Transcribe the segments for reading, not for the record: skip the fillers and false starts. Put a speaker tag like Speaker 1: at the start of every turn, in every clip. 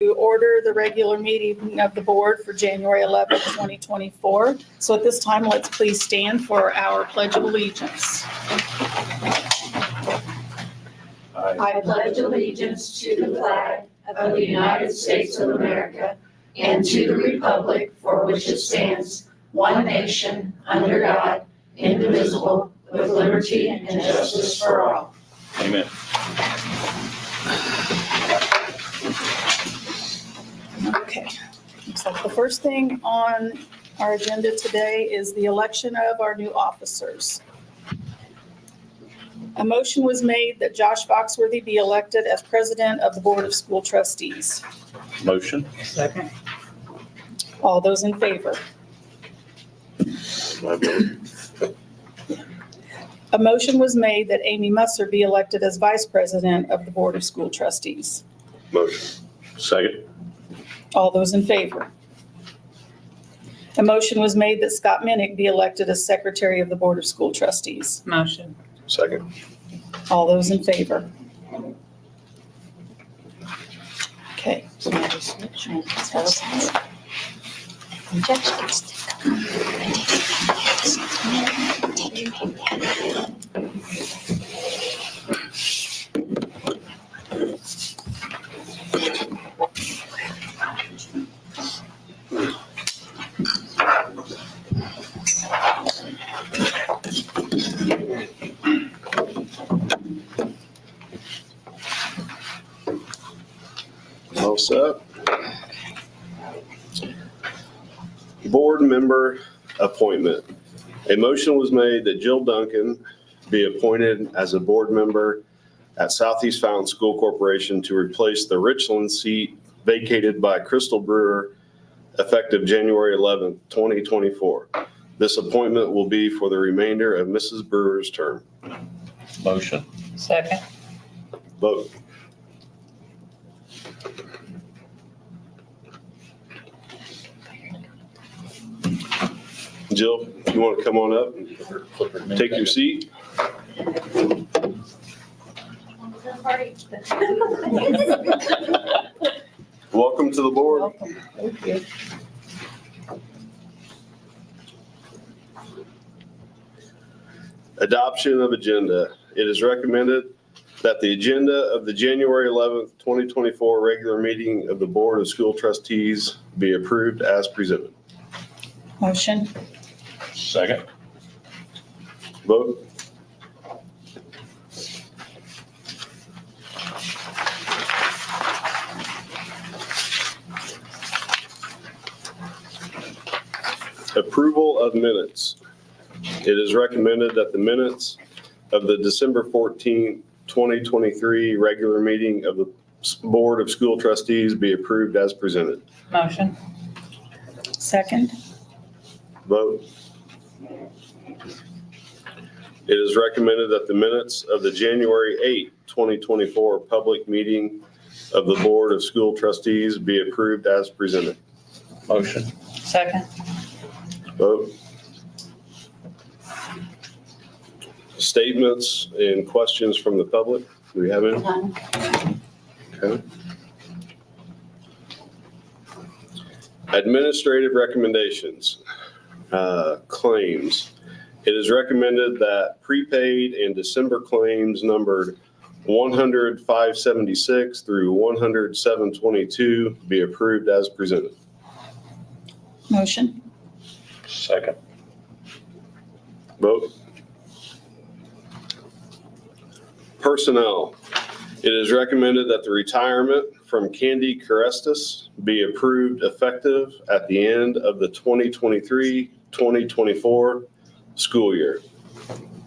Speaker 1: to order the regular meeting of the board for January 11th, 2024. So at this time, let's please stand for our Pledge of Allegiance.
Speaker 2: I pledge allegiance to the flag of the United States of America and to the republic for which it stands, one nation, under God, indivisible, with liberty and justice for all.
Speaker 3: Amen.
Speaker 1: Okay, so the first thing on our agenda today is the election of our new officers. A motion was made that Josh Foxworthy be elected as president of the Board of School Trustees.
Speaker 3: Motion.
Speaker 4: Second.
Speaker 1: All those in favor?
Speaker 3: My vote.
Speaker 1: A motion was made that Amy Musser be elected as vice president of the Board of School Trustees.
Speaker 3: Motion. Second.
Speaker 1: All those in favor? A motion was made that Scott Minnick be elected as secretary of the Board of School Trustees.
Speaker 4: Motion.
Speaker 3: Second.
Speaker 1: All those in favor? Okay.
Speaker 5: All set. Board member appointment. A motion was made that Jill Duncan be appointed as a board member at Southeast Fountain School Corporation to replace the Richland seat vacated by Crystal Brewer effective January 11th, 2024. This appointment will be for the remainder of Mrs. Brewer's term.
Speaker 3: Motion.
Speaker 4: Second.
Speaker 5: Vote. Jill, you want to come on up and take your seat? Welcome to the board.
Speaker 1: Welcome. Thank you.
Speaker 5: Adoption of agenda. It is recommended that the agenda of the January 11th, 2024 regular meeting of the Board of School Trustees be approved as presented.
Speaker 1: Motion.
Speaker 3: Second.
Speaker 5: Vote. Approval of minutes. It is recommended that the minutes of the December 14th, 2023 regular meeting of the Board of School Trustees be approved as presented.
Speaker 4: Motion.
Speaker 1: Second.
Speaker 5: Vote. It is recommended that the minutes of the January 8th, 2024 public meeting of the Board of School Trustees be approved as presented.
Speaker 3: Motion.
Speaker 4: Second.
Speaker 5: Vote. Statements and questions from the public. Do we have any? Okay. Administrative recommendations. Claims. It is recommended that prepaid and December claims numbered 100,576 through 100,722 be approved as presented.
Speaker 1: Motion.
Speaker 3: Second.
Speaker 5: Vote. Personnel. It is recommended that the retirement from Candy Carestis be approved effective at the end of the 2023-2024 school year.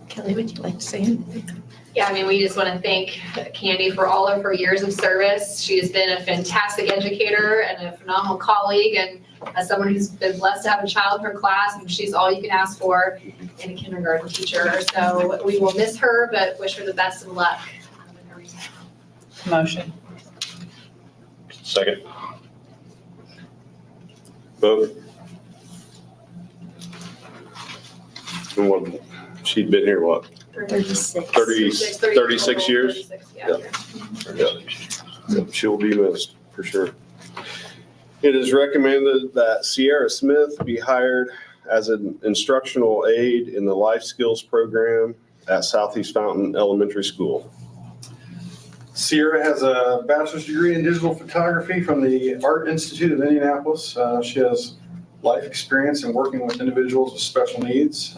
Speaker 2: Kelly, would you like to say anything?
Speaker 6: Yeah, I mean, we just want to thank Candy for all of her years of service. She has been a fantastic educator and a phenomenal colleague, and as someone who's been blessed to have a child in her class, and she's all you can ask for in a kindergarten teacher. So we will miss her, but wish her the best of luck in her retirement.
Speaker 4: Motion.
Speaker 3: Second.
Speaker 5: Vote. And what, she'd been here, what,
Speaker 2: 36.
Speaker 5: 36 years?
Speaker 6: 36, yeah.
Speaker 5: Yeah. She'll be missed, for sure. It is recommended that Sierra Smith be hired as an instructional aide in the life skills program at Southeast Fountain Elementary School.
Speaker 7: Sierra has a bachelor's degree in digital photography from the Art Institute of Indianapolis. She has life experience in working with individuals with special needs.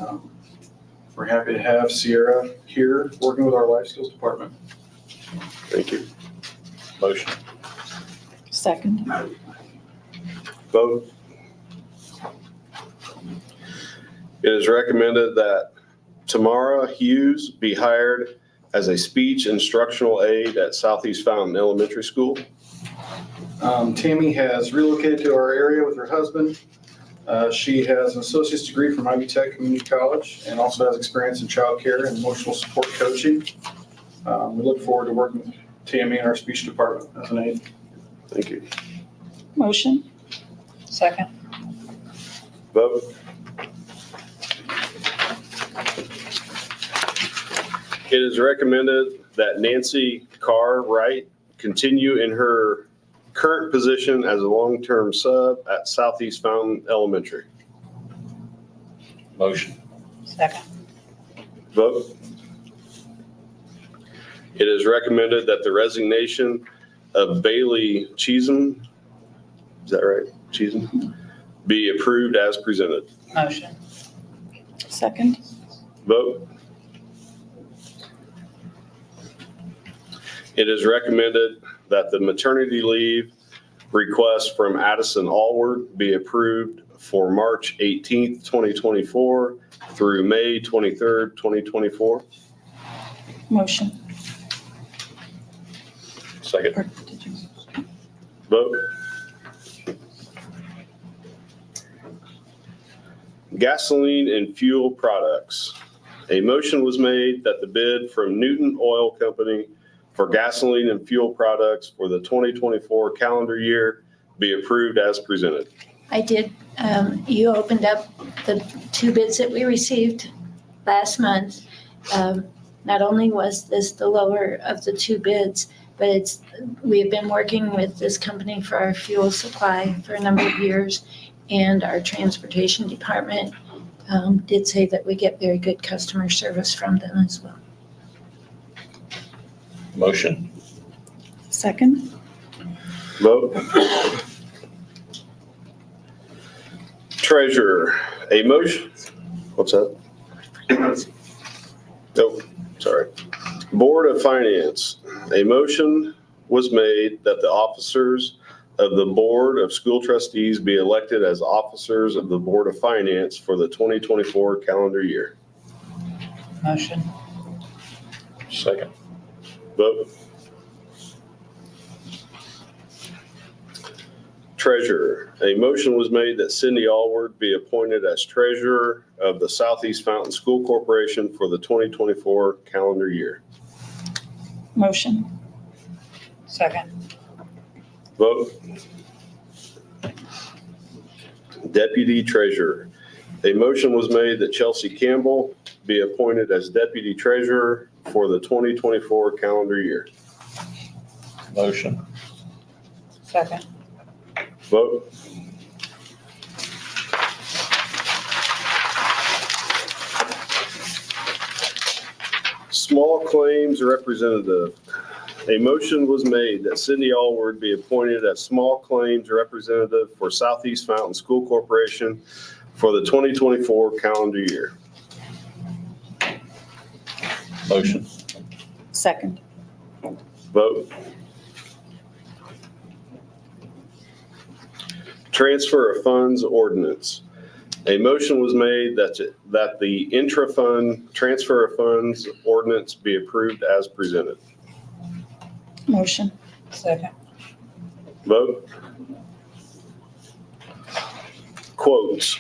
Speaker 7: We're happy to have Sierra here working with our life skills department.
Speaker 5: Thank you.
Speaker 3: Motion.
Speaker 1: Second.
Speaker 5: Vote. It is recommended that Tamara Hughes be hired as a speech instructional aide at Southeast Fountain Elementary School.
Speaker 7: Tammy has relocated to our area with her husband. She has an associate's degree from Ivy Tech Community College and also has experience in childcare and emotional support coaching. We look forward to working with Tammy in our speech department as an aide.
Speaker 5: Thank you.
Speaker 1: Motion.
Speaker 4: Second.
Speaker 5: Vote. It is recommended that Nancy Carr-Wright continue in her current position as a long-term sub at Southeast Fountain Elementary.
Speaker 3: Motion.
Speaker 4: Second.
Speaker 5: Vote. It is recommended that the resignation of Bailey Cheesem, is that right? Cheesem? Be approved as presented.
Speaker 4: Motion.
Speaker 1: Second.
Speaker 5: Vote. It is recommended that the maternity leave request from Addison Allward be approved for March 18th, 2024 through May 23rd, 2024.
Speaker 1: Motion.
Speaker 3: Second.
Speaker 1: Or did you?
Speaker 5: Vote. Gasoline and fuel products. A motion was made that the bid from Newton Oil Company for gasoline and fuel products for the 2024 calendar year be approved as presented.
Speaker 2: I did. You opened up the two bids that we received last month. Not only was this the lower of the two bids, but we have been working with this company for our fuel supply for a number of years, and our transportation department did say that we get very good customer service from them as well.
Speaker 3: Motion.
Speaker 1: Second.
Speaker 5: Vote. Treasurer, a motion. What's that? Oh, sorry. Board of Finance, a motion was made that the officers of the Board of School Trustees be elected as officers of the Board of Finance for the 2024 calendar year.
Speaker 4: Motion.
Speaker 3: Second.
Speaker 5: Vote. Treasurer, a motion was made that Cindy Allward be appointed as treasurer of the Southeast Fountain School Corporation for the 2024 calendar year.
Speaker 1: Motion.
Speaker 4: Second.
Speaker 5: Vote. Deputy treasurer, a motion was made that Chelsea Campbell be appointed as deputy treasurer for the 2024 calendar year.
Speaker 3: Motion.
Speaker 4: Second.
Speaker 5: Vote. Small claims representative. A motion was made that Cindy Allward be appointed as small claims representative for Southeast Fountain School Corporation for the 2024 calendar year.
Speaker 3: Motion.
Speaker 1: Second.
Speaker 5: Vote. Transfer of funds ordinance. A motion was made that the intra-fund transfer of funds ordinance be approved as presented.
Speaker 1: Motion.
Speaker 4: Second.
Speaker 5: Vote. Quotes.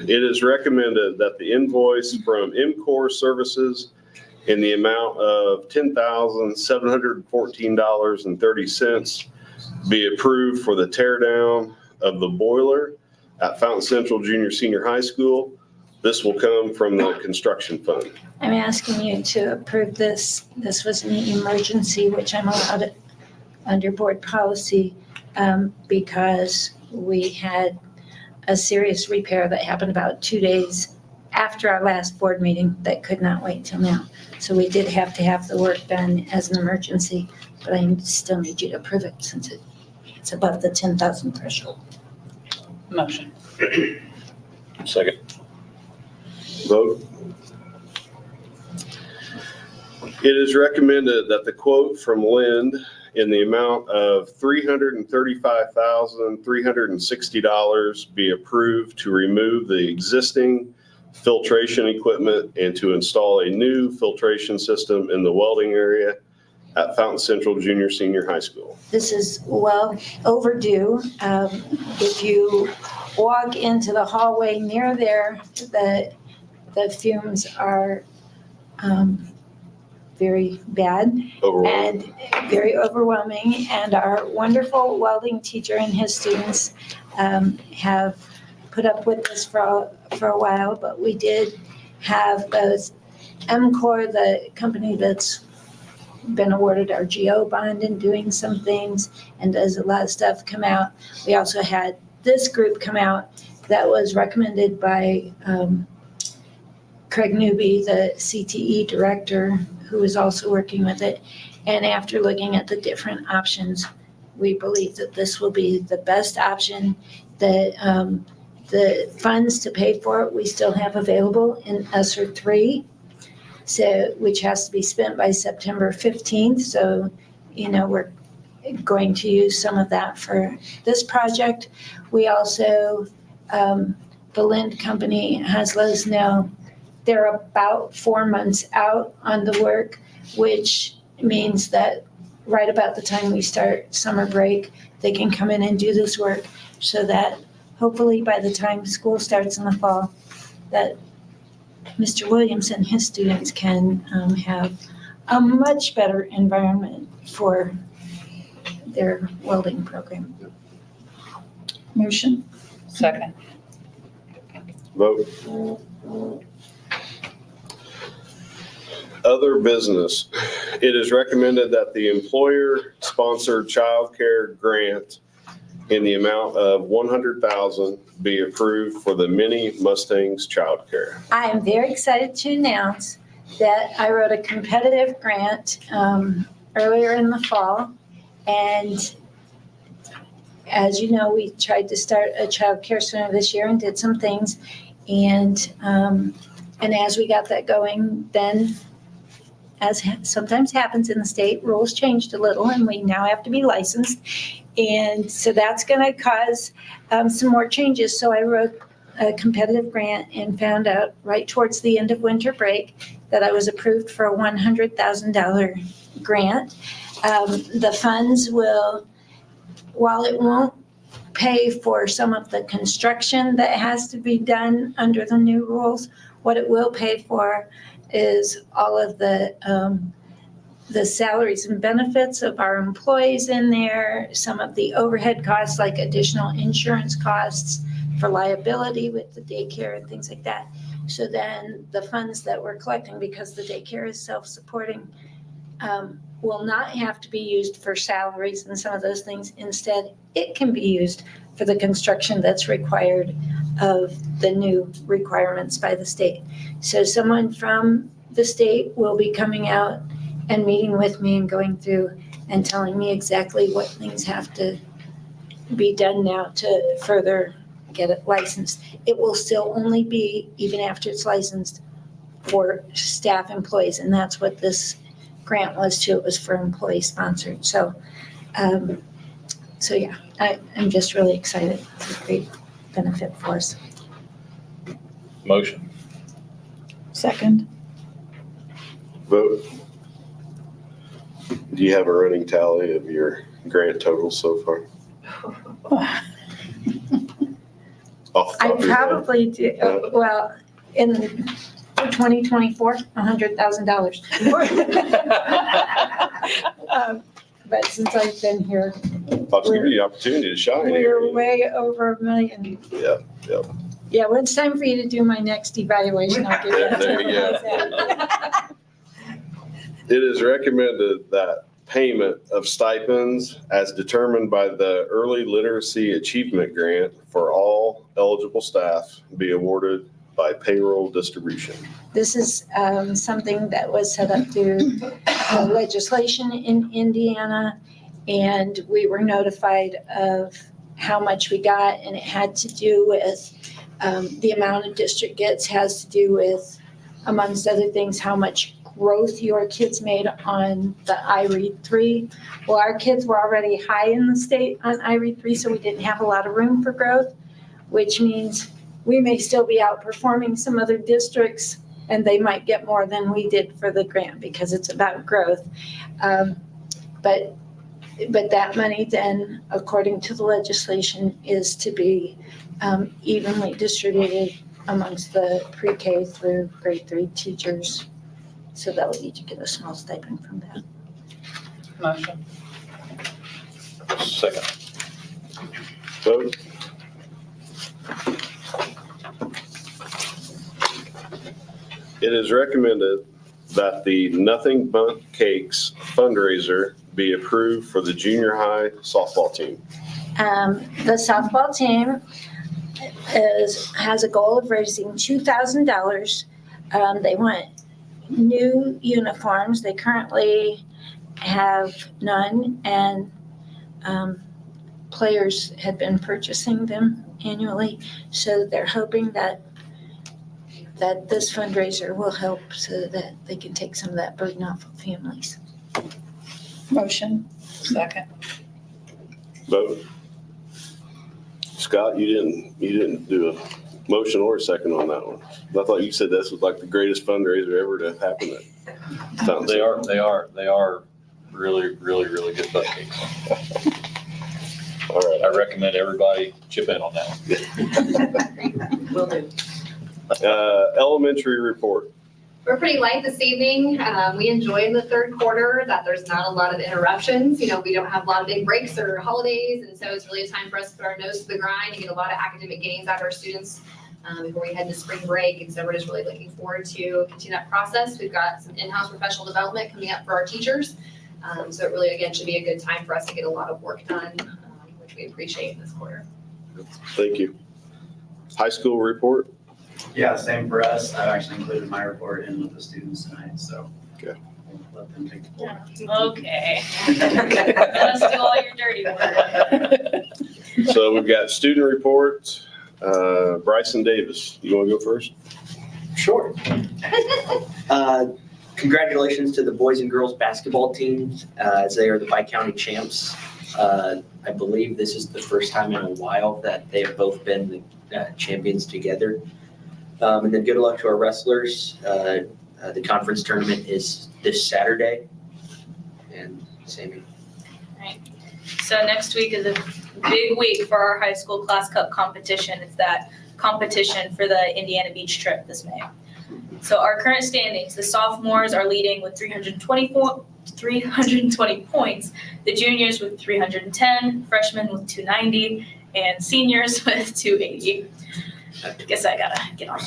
Speaker 5: It is recommended that the invoice from MCOR Services in the amount of $10,714.30 be approved for the tear down of the boiler at Fountain Central Junior Senior High School. This will come from the construction fund.
Speaker 2: I'm asking you to approve this. This was an emergency, which I'm allowed under board policy. because we had a serious repair that happened about 2 days after our last board meeting that could not wait till now. So we did have to have the work done as an emergency, but I still need you to approve it since it's above the 10,000 threshold.
Speaker 4: Motion.
Speaker 3: Second.
Speaker 5: Vote. It is recommended that the quote from Lind in the amount of $335,360 be approved to remove the existing filtration equipment and to install a new filtration system in the welding area at Fountain Central Junior Senior High School.
Speaker 2: This is well overdue. If you walk into the hallway near there, the fumes are very bad
Speaker 5: Overwhelmed.
Speaker 2: and very overwhelming. And our wonderful welding teacher and his students have put up with this for a while, but we did have those MCOR, the company that's been awarded our GO bond and doing some things and does a lot of stuff, come out. We also had this group come out that was recommended by Craig Newby, the CTE director, who is also working with it. And after looking at the different options, we believe that this will be the best option. The funds to pay for it, we still have available in ESSER 3, so, which has to be spent by September 15th. So, we're going to use some of that for this project. We also, the Lind Company has let us know they're about 4 months out on the work, which means that right about the time we start summer break, they can come in and do this work so that hopefully by the time school starts in the fall, that Mr. Williams and his students can have a much better environment for their welding program.
Speaker 1: Motion?
Speaker 4: Second.
Speaker 5: Vote. Other business. It is recommended that the employer-sponsored child care grant in the amount of $100,000 be approved for the Mini Mustangs child care.
Speaker 2: I am very excited to announce that I wrote a competitive grant earlier in the fall. And as you know, we tried to start a child care center this year and did some things. And as we got that going, then as sometimes happens in the state, rules changed a little and we now have to be licensed. And so that's going to cause some more changes. So I wrote a competitive grant and found out right towards the end of winter break that I was approved for a $100,000 grant. The funds will, while it won't pay for some of the construction that has to be done under the new rules, what it will pay for is all of the salaries and benefits of our employees in there, some of the overhead costs like additional insurance costs for liability with the daycare and things like that. So then the funds that we're collecting, because the daycare is self-supporting, will not have to be used for salaries and some of those things. Instead, it can be used for the construction that's required of the new requirements by the state. So someone from the state will be coming out and meeting with me and going through and telling me exactly what things have to be done now to further get it licensed. It will still only be, even after it's licensed, for staff employees, and that's what this grant was too. It was for employee sponsored. So yeah, I'm just really excited. It's a great benefit for us.
Speaker 3: Motion.
Speaker 1: Second?
Speaker 5: Vote. Do you have a running tally of your grant totals so far? Off the
Speaker 2: I
Speaker 5: top of your head?
Speaker 2: probably do, well, in 2024, $100,000. But since I've been here,
Speaker 5: I'll give you the opportunity to shine here.
Speaker 2: we're way over $1 million.
Speaker 5: Yeah, yeah.
Speaker 2: Yeah, when it's time for you to do my next evaluation, I'll give you.
Speaker 5: There you go. It is recommended that payment of stipends as determined by the Early Literacy Achievement Grant for all eligible staff be awarded by payroll distribution.
Speaker 2: This is something that was set up through legislation in Indiana, and we were notified of how much we got, and it had to do with the amount a district gets has to do with, amongst other things, how much growth your kids made on the iRead 3. Well, our kids were already high in the state on iRead 3, so we didn't have a lot of room for growth, which means we may still be outperforming some other districts, and they might get more than we did for the grant because it's about growth. But that money then, according to the legislation, is to be evenly distributed amongst the pre-K through grade 3 teachers. So that would each get a small stipend from that.
Speaker 4: Motion.
Speaker 3: Second.
Speaker 5: Vote. It is recommended that the Nothing Bundt Cakes fundraiser be approved for the junior high softball team.
Speaker 2: The softball team has a goal of raising $2,000. They want new uniforms. They currently have none, and players had been purchasing them annually. So they're hoping that this fundraiser will help so that they can take some of that burden off of families.
Speaker 1: Motion.
Speaker 4: Second.
Speaker 5: Vote. Scott, you didn't do a motion or a second on that one. I thought you said this was like the greatest fundraiser ever to happen at Fountain
Speaker 3: They
Speaker 5: City.
Speaker 3: are really good butt cakes.
Speaker 5: All right.
Speaker 3: I recommend everybody chip in on that one.
Speaker 4: Will do.
Speaker 5: Elementary report.
Speaker 6: We're pretty light this evening. We enjoyed the third quarter, that there's not a lot of interruptions. You know, we don't have a lot of big breaks or holidays, and so it's really a time for us to put our nose to the grind and get a lot of academic gains out of our students before we head to spring break. And so we're just really looking forward to continue that process. We've got some in-house professional development coming up for our teachers. So it really, again, should be a good time for us to get a lot of work done, which we appreciate in this quarter.
Speaker 5: Thank you. High school report.
Speaker 8: Yeah, same for us. I've actually included my report in with the students tonight, so.
Speaker 5: Okay.
Speaker 8: We'll let them take the floor.
Speaker 9: Okay. Let us do all your dirty work.
Speaker 5: So we've got student reports. Bryson Davis, you want to go first?
Speaker 10: Sure. Congratulations to the boys and girls basketball teams as they are the bi-county champs. I believe this is the first time in a while that they have both been the champions together. And then good luck to our wrestlers. The conference tournament is this Saturday. And Sammy.
Speaker 9: So next week is a big week for our high school class cup competition. It's that competition for the Indiana Beach trip this May. So our current standings, the sophomores are leading with 320 points, the juniors with 310, freshmen with 290, and seniors with 280. Guess I gotta get on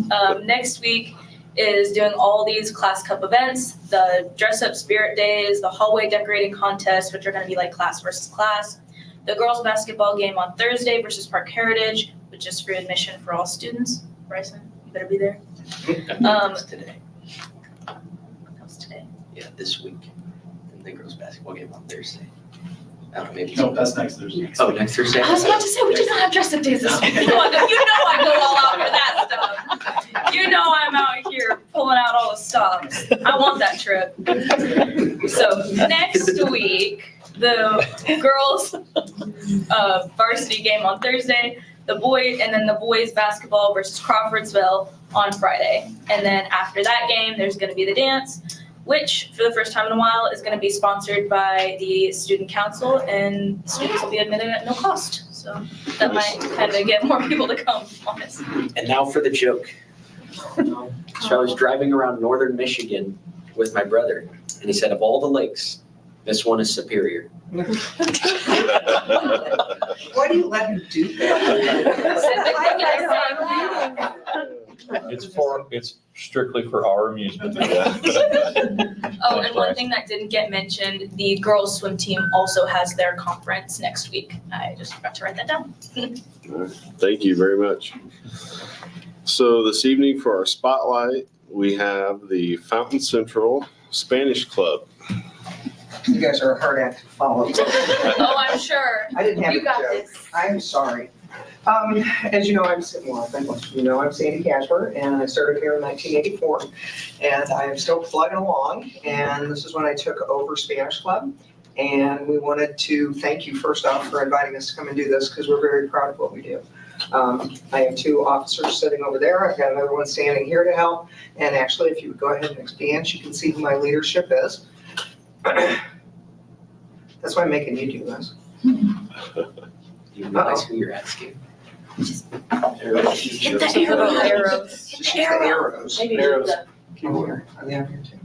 Speaker 9: that. Next week is doing all these class cup events, the dress up spirit days, the hallway decorating contests, which are gonna be like class versus class, the girls basketball game on Thursday versus Park Heritage, which is free admission for all students. Bryson, you better be there.
Speaker 10: That's today.
Speaker 9: That was today.
Speaker 10: Yeah, this week. And the girls basketball game on Thursday. I don't know, maybe.
Speaker 8: No, that's next Thursday.
Speaker 10: Oh, next Thursday?
Speaker 9: I was about to say, we did not have dress up days this week. You know I go all out for that stuff. You know I'm out here pulling out all the stops. I want that trip. So next week, the girls varsity game on Thursday, the boys basketball versus Crawfordsville on Friday. And then after that game, there's gonna be the dance, which for the first time in a while is gonna be sponsored by the student council, and students will be admitted at no cost. So that might kind of get more people to come on this.
Speaker 10: And now for the joke. So I was driving around northern Michigan with my brother, and he said, of all the lakes, this one is superior.
Speaker 11: Why do you let him do that?
Speaker 3: It's strictly for our amusement.
Speaker 9: Oh, and one thing that didn't get mentioned, the girls swim team also has their conference next week. I just forgot to write that down.
Speaker 5: Thank you very much. So this evening for our spotlight, we have the Fountain Central Spanish Club.
Speaker 11: You guys are a hard act to follow.
Speaker 9: Oh, I'm sure.
Speaker 11: I didn't have a
Speaker 6: You got
Speaker 11: joke.
Speaker 6: this.
Speaker 11: I'm sorry. As you know, I'm Sandy Casper, and I started here in 1984, and I am still plugging along. And this is when I took over Spanish Club, and we wanted to thank you first off for inviting us to come and do this because we're very proud of what we do. I have two officers sitting over there. I've got another one standing here to help. And actually, if you would go ahead and expand, you can see who my leadership is. That's why I'm making you do this.
Speaker 10: You realize who you're asking.
Speaker 9: Hit the arrows.
Speaker 11: Just use the arrows.
Speaker 7: Arrows.
Speaker 11: Oh, here. Are they on here too?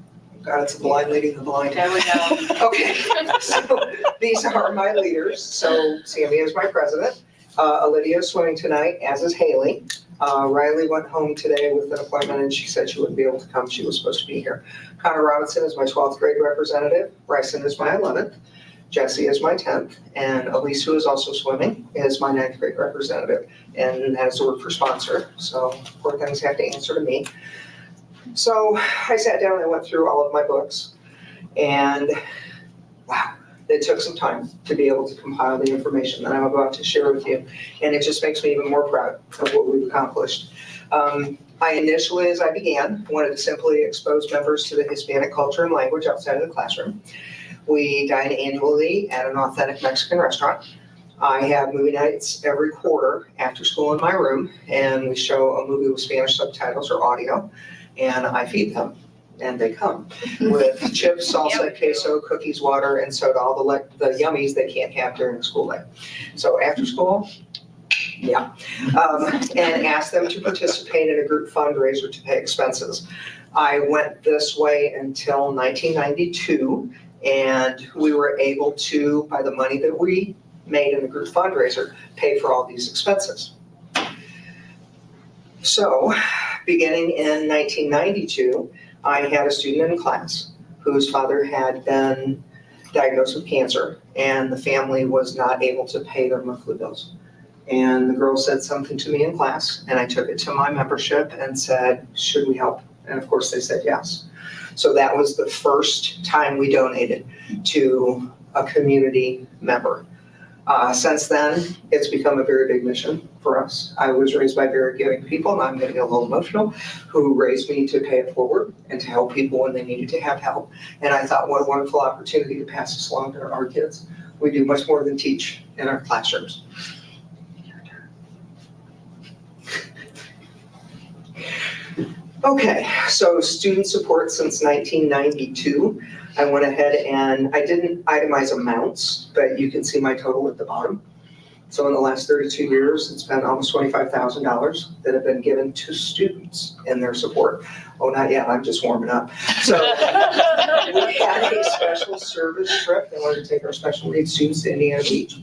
Speaker 11: God, it's the blind leading the blind.
Speaker 9: There we go.
Speaker 11: Okay, so these are my leaders. So Sammy is my president. Olivia is swimming tonight, as is Haley. Riley went home today with an appointment and she said she wouldn't be able to come. She was supposed to be here. Connor Robinson is my 12th grade representative. Bryson is my 11th. Jesse is my 10th. And Elise, who is also swimming, is my 9th grade representative and has to work for sponsor. So poor things have to answer to me. So I sat down and I went through all of my books and wow, it took some time to be able to compile the information that I'm about to share with you. And it just makes me even more proud of what we've accomplished. I initially, as I began, wanted to simply expose members to the Hispanic culture and language outside of the classroom. We dine annually at an authentic Mexican restaurant. I have movie nights every quarter after school in my room, and we show a movie with Spanish subtitles or audio, and I feed them, and they come with chips, salsa, queso, cookies, water, and soda, all the yummies they can't have during the school day. So after school, yeah, and ask them to participate in a group fundraiser to pay expenses. I went this way until 1992, and we were able to, by the money that we made in the group fundraiser, pay for all these expenses. So, beginning in 1992, I had a student in class whose father had been diagnosed with cancer, and the family was not able to pay their monthly bills. And the girl said something to me in class, and I took it to my membership and said, should we help? And of course they said yes. So that was the first time we donated to a community member. Since then, it's become a very big mission for us. I was raised by very giving people, and I'm going to get a little emotional, who raised me to pay it forward and to help people when they needed to have help. And I thought, what a wonderful opportunity to pass this along to our kids. We do much more than teach in our classrooms. Okay, so student support since 1992. I went ahead and I didn't itemize amounts, but you can see my total at the bottom. So in the last 32 years, it's been almost $25,000 that have been given to students in their support. Oh, not yet, I'm just warming up. So we had a special service trip. They wanted to take our special needs students to Indiana Beach.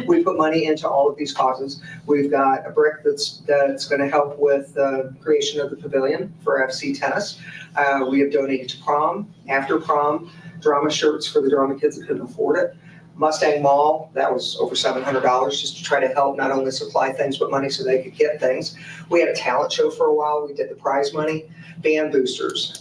Speaker 11: We put money into all of these causes. We've got a brick that's going to help with the creation of the pavilion for FC tennis. We have donated to prom, after prom, drama shirts for the drama kids that couldn't afford it. Mustang Mall, that was over $700 just to try to help not only supply things, but money so they could get things. We had a talent show for a while. We did the prize money. Band boosters.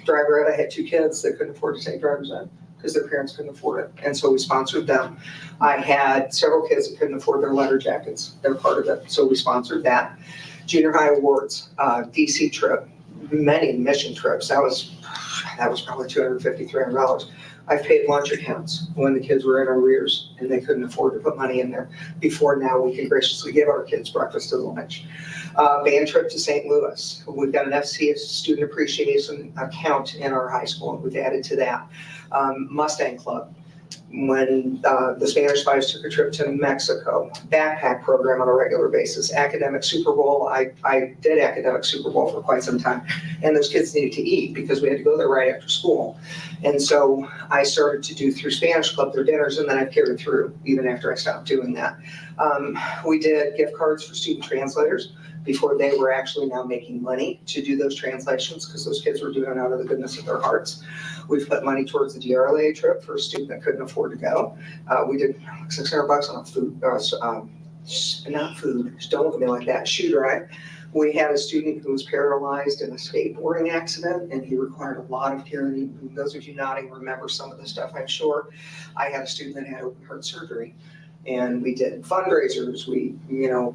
Speaker 11: Driver ed, I had two kids that couldn't afford to take driver's ed because their parents couldn't afford it. And so we sponsored them. I had several kids that couldn't afford their letter jackets. They're part of it. So we sponsored that. Junior high awards, DC trip, many mission trips. That was probably $250, $300. I've paid lunch accounts when the kids were in arrears and they couldn't afford to put money in there. Before now, we can graciously give our kids breakfast and lunch. Band trip to St. Louis. We've got an FC student appreciation account in our high school, and we've added to that. Mustang Club. When the Spanish Fives took a trip to Mexico, backpack program on a regular basis, academic Super Bowl. I did academic Super Bowl for quite some time, and those kids needed to eat because we had to go there right after school. And so I started to do through Spanish Club their dinners, and then I carried through even after I stopped doing that. We did gift cards for student translators before they were actually now making money to do those translations, because those kids were doing it out of the goodness of their hearts. We've put money towards the DRLA trip for a student that couldn't afford to go. We did like $600 on a food, not food, don't look at me like that, shoe drive. We had a student who was paralyzed in a skateboarding accident, and he required a lot of care. And those of you nodding remember some of the stuff, I'm sure. I had a student that had open heart surgery, and we did fundraisers. We,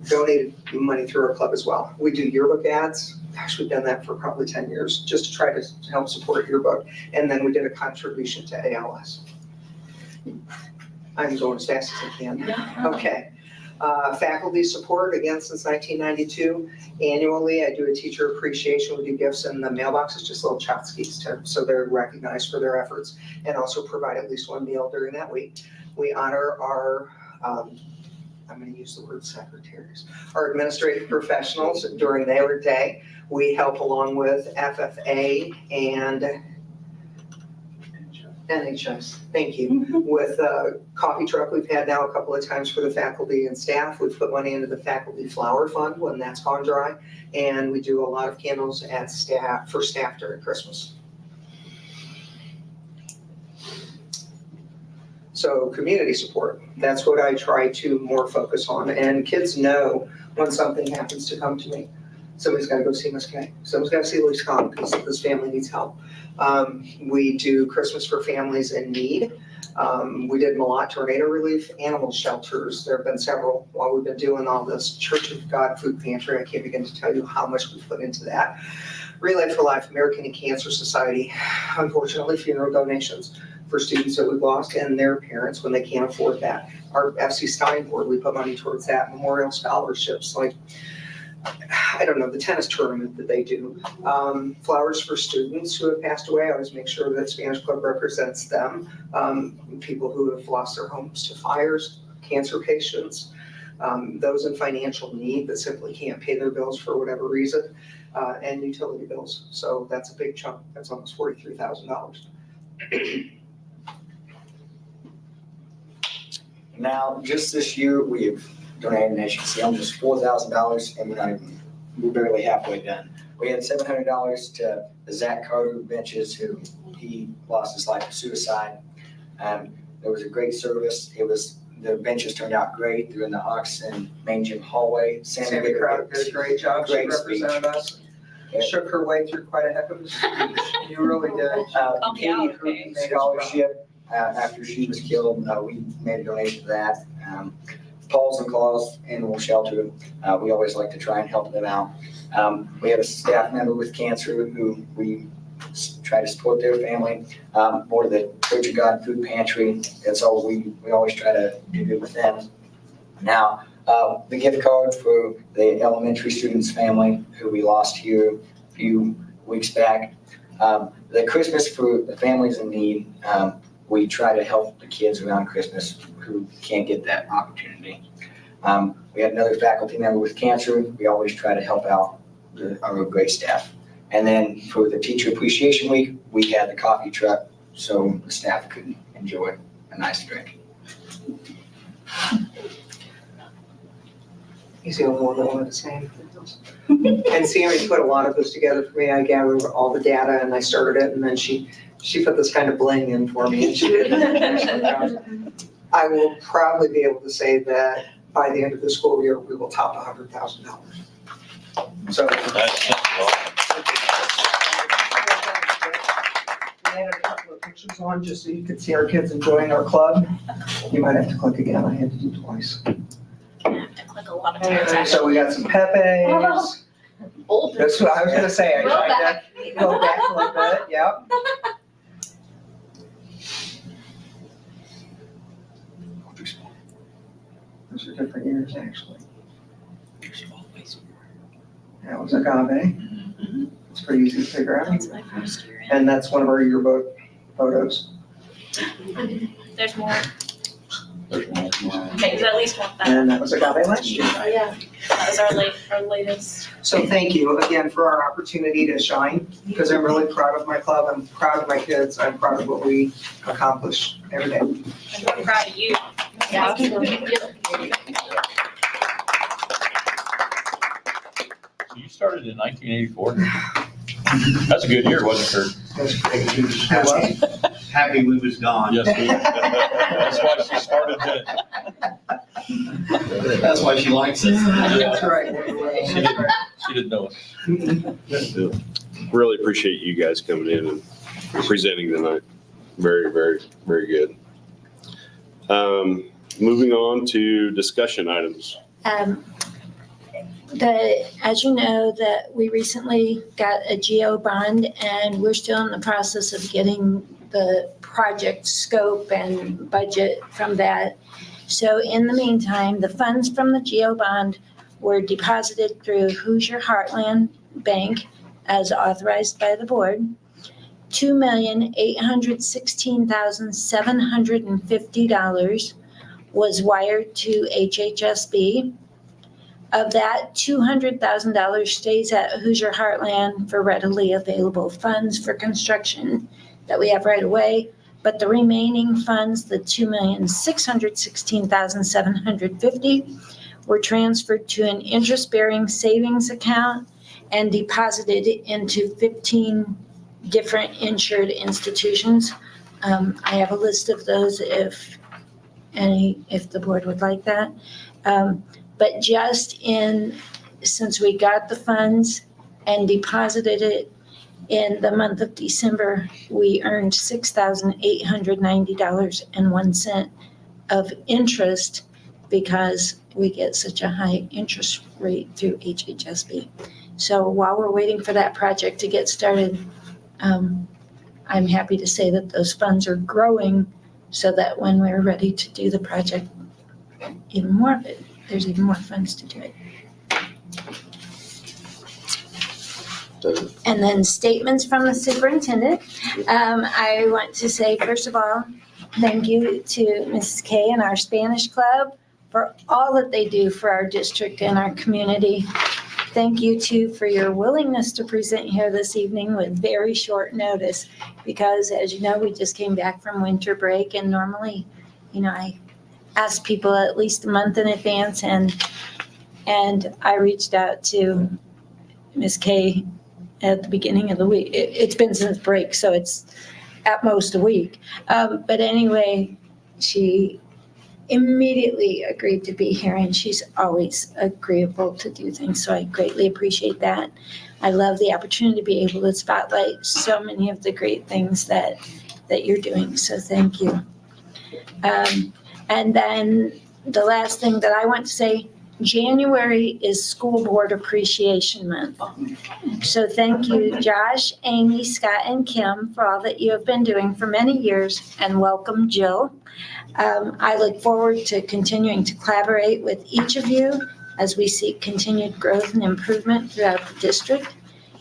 Speaker 11: donated money through our club as well. We do yearbook ads. Gosh, we've done that for probably 10 years, just to try to help support yearbook. And then we did a contribution to ALS. I'm going as fast as I can. Okay. Faculty support, again, since 1992. Annually, I do a teacher appreciation. We do gifts in the mailboxes, just little tchotchkes, so they're recognized for their efforts, and also provide at least one meal during that week. We honor our, I'm going to use the word secretaries, our administrative professionals during their day. We help along with FFA and NHS, thank you. With a coffee truck we've had now a couple of times for the faculty and staff. We've put money into the faculty flower fund when that's gone dry. And we do a lot of candles at for staff during Christmas. So community support, that's what I try to more focus on. And kids know when something happens to come to me. Somebody's got to go see Miss Kay. Someone's got to see Louise Kahn because this family needs help. We do Christmas for families in need. We did Malott tornado relief, animal shelters. There have been several while we've been doing all this. Church of God food pantry. I can't begin to tell you how much we've put into that. Relay for Life, American Cancer Society. Unfortunately, funeral donations for students that we've lost and their parents when they can't afford that. Our FC Stein board, we put money towards that. Memorial scholarships, like, I don't know, the tennis tournament that they do. Flowers for students who have passed away. I always make sure that Spanish Club represents them. People who have lost their homes to fires, cancer patients, those in financial need that simply can't pay their bills for whatever reason, and utility bills. So that's a big chunk. That's almost $43,000.
Speaker 12: Now, just this year, we've donated, as you can see, almost $4,000, and we're barely halfway done. We had $700 to the Zach Carter benches, who he lost his life to suicide. There was a great service. The benches turned out great. They're in the Ox and main gym hallway.
Speaker 11: Sammy Crowd did a great job. She
Speaker 12: Great
Speaker 11: represented us. Shook her way through quite a heck of a speech. You really did.
Speaker 12: Katie Herb scholarship after she was killed. We made a donation to that. Paws and Claws Animal Shelter. We always like to try and help them out. We have a staff member with cancer who we try to support their family. More the Church of God food pantry. That's all we always try to do good with them. Now, the gift card for the elementary students' family who we lost here a few weeks back. The Christmas for the families in need. We try to help the kids around Christmas who can't get that opportunity. We had another faculty member with cancer. We always try to help out our great staff. And then for the Teacher Appreciation Week, we had the coffee truck so the staff could enjoy a nice drink.
Speaker 11: He's the only one that wanted to say anything else. And Sammy put a lot of this together for me. I gathered all the data and I started it, and then she put this kind of bling in for me, and she did. I will probably be able to say that by the end of the school year, we will top $100,000. So. I added a couple of pictures on just so you could see our kids enjoying our club. You might have to click again. I had to do twice.
Speaker 9: I have to click a lot of times.
Speaker 11: So we got some Pepe's.
Speaker 9: Old.
Speaker 11: That's what I was gonna say. I
Speaker 9: Roll
Speaker 11: tried
Speaker 9: back.
Speaker 11: to go back a little bit, yep. Those are different years, actually. That was agave. It's pretty easy to figure out.
Speaker 9: That's my first year.
Speaker 11: And that's one of our yearbook photos.
Speaker 9: There's more. Okay, you at least want that.
Speaker 11: And that was agave last year.
Speaker 9: Yeah, that was our latest.
Speaker 11: So thank you again for our opportunity to shine, because I'm really proud of my club. I'm proud of my kids. I'm proud of what we accomplish every day.
Speaker 9: I'm proud of you.
Speaker 6: Yeah.
Speaker 3: started in 1984. That's a good year, wasn't it,
Speaker 12: That's great.
Speaker 8: She was happy we was gone.
Speaker 3: Kurt? Yes, that's why she started then.
Speaker 8: That's why she likes us.
Speaker 12: That's right.
Speaker 3: She didn't know it.
Speaker 5: Really appreciate you guys coming in and presenting tonight. Very, very, very good. Moving on to discussion items.
Speaker 13: As you know, that we recently got a GO bond and we're still in the process of getting the project scope and budget from that. So in the meantime, the funds from the GO bond were deposited through Hoosier Heartland Bank as authorized by the board. $2,816,750 was wired to HHSB. Of that, $200,000 stays at Hoosier Heartland for readily available funds for construction that we have right away. But the remaining funds, the $2,616,750, were transferred to an interest-bearing savings account and deposited into 15 different insured institutions. I have a list of those if the board would like that. But since we got the funds and deposited it in the month of December, we earned $6,890.01 of interest because we get such a high interest rate through HHSB. So while we're waiting for that project to get started, I'm happy to say that those funds are growing so that when we're ready to do the project, there's even more funds to do it. And then statements from the superintendent. I want to say, first of all, thank you to Mrs. Kay and our Spanish club for all that they do for our district and our community. Thank you too for your willingness to present here this evening with very short notice, because as you know, we just came back from winter break and normally, I ask people at least a month in advance, and I reached out to Ms. Kay at the beginning of the week. It's been since break, so it's at most a week. But anyway, she immediately agreed to be here, and she's always agreeable to do things, so I greatly appreciate that. I love the opportunity to be able to spotlight so many of the great things that you're doing, so thank you. And then the last thing that I want to say, January is School Board Appreciation Month. So thank you, Josh, Amy, Scott, and Kim, for all that you have been doing for many years, and welcome, Jill. I look forward to continuing to collaborate with each of you as we seek continued growth and improvement throughout the district.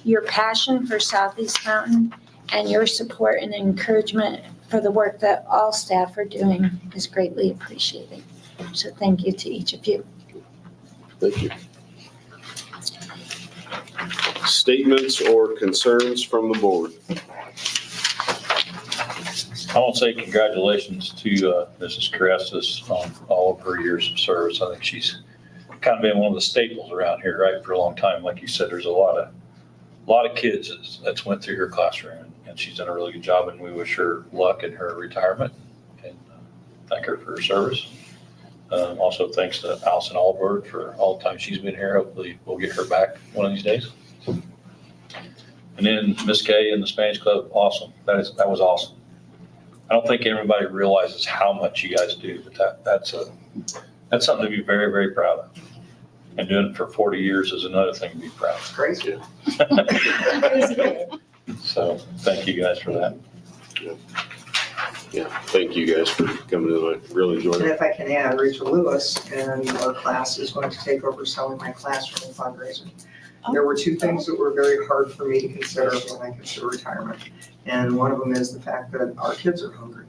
Speaker 13: Your passion for Southeast Fountain and your support and encouragement for the work that all staff are doing is greatly appreciated. So thank you to each of you.
Speaker 5: Thank you. Statements or concerns from the board?
Speaker 3: I want to say congratulations to Mrs. Carestas on all of her years of service. I think she's kind of been one of the staples around here, right, for a long time. Like you said, there's a lot of kids that's went through her classroom, and she's done a really good job, and we wish her luck in her retirement and thank her for her service. Also, thanks to Allison Alberg for all the time she's been here. Hopefully, we'll get her back one of these days. And then Miss Kay and the Spanish Club, awesome. That was awesome. I don't think everybody realizes how much you guys do, but that's something to be very, very proud of. And doing it for 40 years is another thing to be proud of.
Speaker 11: Crazy.
Speaker 3: So thank you guys for that.
Speaker 5: Yeah, thank you guys for coming tonight. Really enjoyed
Speaker 11: And
Speaker 5: it.
Speaker 11: if I can add, Rachel Lewis in our class is going to take over selling my classroom fundraiser. There were two things that were very hard for me to consider when I consider retirement. And one of them is the fact that our kids are hungry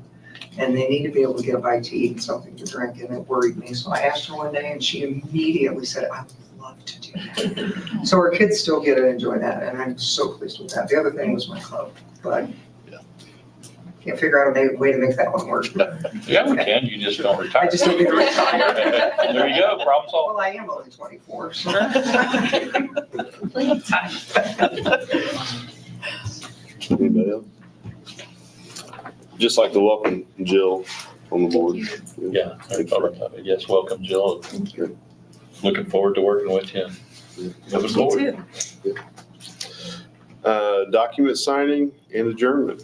Speaker 11: and they need to be able to get a bite to eat and something to drink, and it worried me. So I asked her one day and she immediately said, I would love to do that. So our kids still get to enjoy that, and I'm so pleased with that. The other thing was my club, but Can't figure out a way to make that one work.
Speaker 3: Yeah, we can, you just don't retire.
Speaker 11: I just don't get to retire.
Speaker 3: There you go, problem solved.
Speaker 11: Well, I am only 24, so.
Speaker 4: Plenty of time.
Speaker 5: Anybody else? Just like to welcome Jill on the board.
Speaker 3: Yeah, I thought about it. Yes, welcome, Jill. Looking forward to working with you. Moving forward.
Speaker 5: Document signing and adjournment.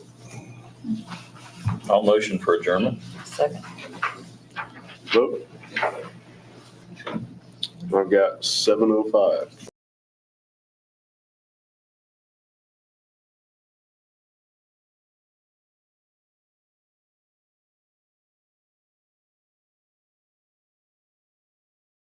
Speaker 3: I'll motion for adjournment.
Speaker 4: Second.
Speaker 5: Vote. I've got 7:05.